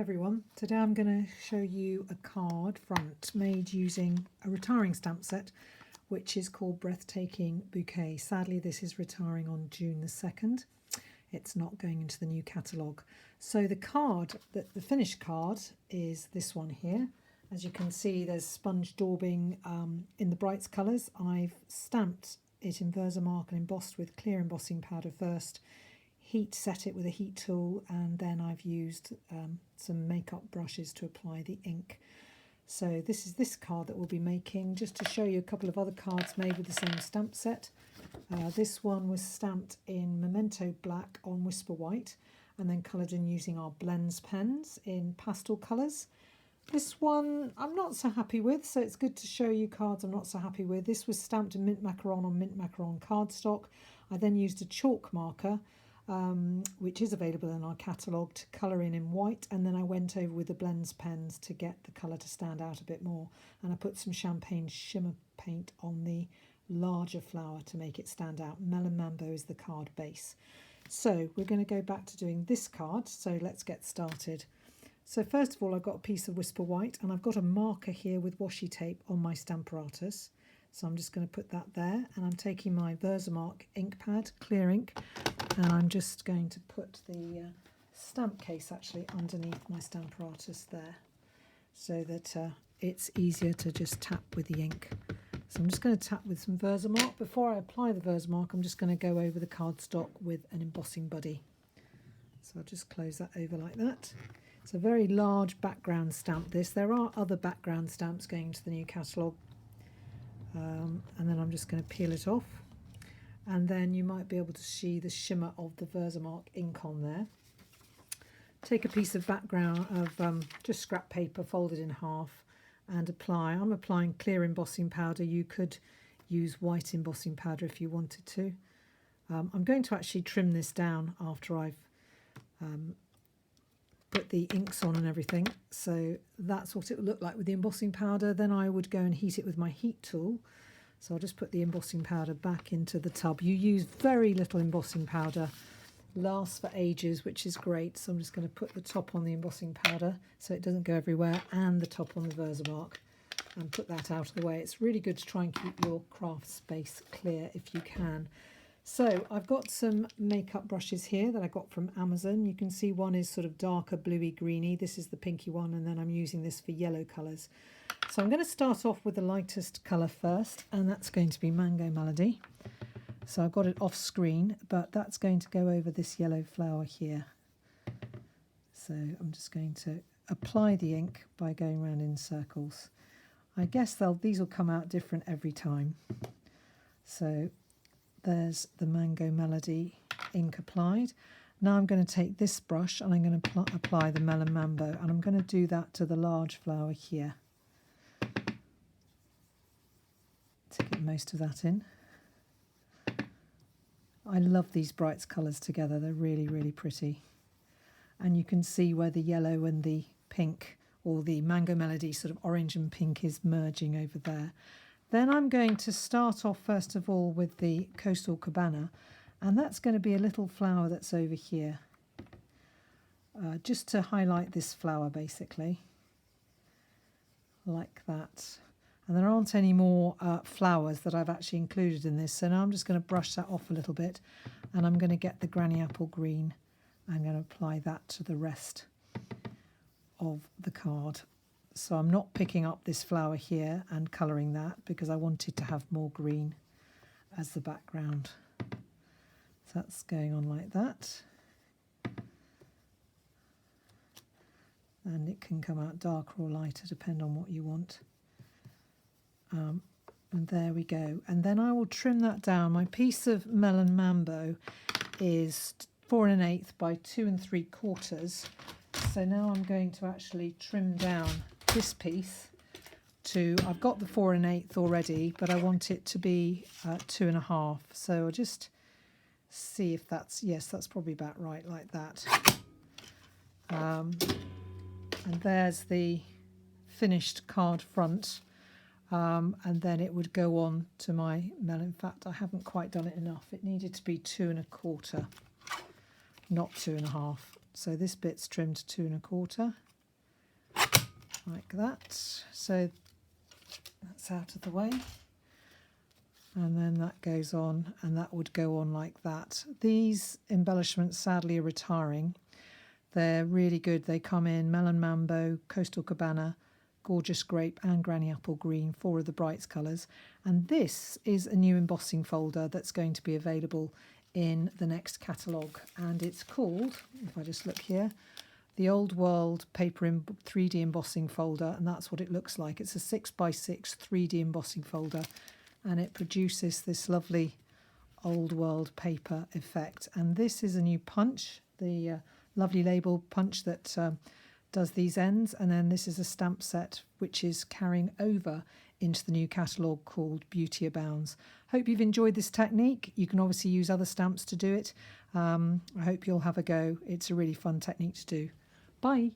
everyone, today I'm going to show you a card front made using a retiring stamp set which is called Breathtaking Bouquet. Sadly this is retiring on June the 2nd. It's not going into the new catalogue. So the card, the finished card is this one here. As you can see there's sponge daubing in the Brights colours. I've stamped it in Versamark and embossed with Clear Embossing Powder first. Heat set it with a heat tool, and then I've used some makeup brushes to apply the ink. So this is this card that we'll be making, just to show you a couple of other cards made with the same stamp set. This one was stamped in Memento Black on Whisper White and then coloured in using our blends pens in pastel colours. This one I'm not so happy with, so it's good to show you cards I'm not so happy with. This was stamped in Mint Macaron on Mint Macaron cardstock. I then used a chalk marker which is available in our catalogue to colour in white, and then I went over with the blends pens to get the colour to stand out a bit more, and I put some champagne shimmer paint on the larger flower to make it stand out. Melon Mambo is the card base. So we're going to go back to doing this card, so let's get started. So first of all I've got a piece of Whisper White and I've got a marker here with washi tape on my Stamparatus. So I'm just going to put that there, and I'm taking my Versamark ink pad, clear ink, and I'm just going to put the stamp case actually underneath my Stamparatus there, so that it's easier to just tap with the ink. So I'm just going to tap with some Versamark. Before I apply the Versamark, I'm just going to go over the cardstock with an embossing buddy. So I'll just close that over like that. It's a very large background stamp this. There are other background stamps going into the new catalogue. And then I'm just going to peel it off, and then you might be able to see the shimmer of the Versamark ink on there. Take a piece of background of just scrap paper, fold it in half and apply. I'm applying Clear Embossing Powder. You could use White Embossing Powder if you wanted to. I'm going to actually trim this down after I've put the inks on and everything, so that's what it would look like with the embossing powder. Then I would go and heat it with my heat tool. So I'll just put the embossing powder back into the tub. You use very little embossing powder, lasts for ages, which is great. So I'm just going to put the top on the embossing powder so it doesn't go everywhere, and the top on the Versamark, and put that out of the way. It's really good to try and keep your craft space clear if you can. So I've got some makeup brushes here that I got from Amazon. You can see one is sort of darker bluey greeny. This is the pinky one, and then I'm using this for yellow colours. So I'm going to start off with the lightest colour first, and that's going to be Mango Melody. So I've got it off screen, but that's going to go over this yellow flower here. So I'm just going to apply the ink by going around in circles. I guess these will come out different every time. So there's the Mango Melody ink applied. Now I'm going to take this brush and I'm going to apply the Melon Mambo, and I'm going to do that to the large flower here to get most of that in. I love these Brights colours together. They're really, really pretty. And you can see where the yellow and the pink, or the Mango Melody sort of orange and pink, is merging over there. Then I'm going to start off first of all with the Coastal Cabana, and that's going to be a little flower that's over here, just to highlight this flower basically, like that. And there aren't any more flowers that I've actually included in this, so now I'm just going to brush that off a little bit, and I'm going to get the Granny Apple Green. I'm going to apply that to the rest of the card. So I'm not picking up this flower here and colouring that, because I wanted to have more green as the background. So that's going on like that. And it can come out darker or lighter, depending on what you want. And there we go. And then I will trim that down. My piece of Melon Mambo is 4 1/8 by 2 3/4. So now I'm going to actually trim down this piece to, I've got the 4 1/8 already, but I want it to be 2 1/2. So I'll just see if that's, yes, that's probably about right, like that. And there's the finished card front. And then it would go on to my melon. In fact, I haven't quite done it enough. It needed to be 2 1/4, not 2 1/2. So this bit's trimmed to 2 1/4. like that. So that's out of the way. And then that goes on, and that would go on like that. These embellishments sadly are retiring. They're really good. They come in Melon Mambo, Coastal Cabana, Gorgeous Grape and Granny Apple Green, 4 of the Brights colours. And this is a new embossing folder that's going to be available in the next catalogue. And it's called, if I just look here, the Old World Paper 3D Embossing Folder. And that's what it looks like. It's a 6x6 3D embossing folder. And it produces this lovely old world paper effect. And this is a new punch, the lovely label punch that does these ends. And then this is a stamp set which is carrying over into the new catalogue called Beauty Abounds. Hope you've enjoyed this technique. You can obviously use other stamps to do it. I hope you'll have a go. It's a really fun technique to do. Bye.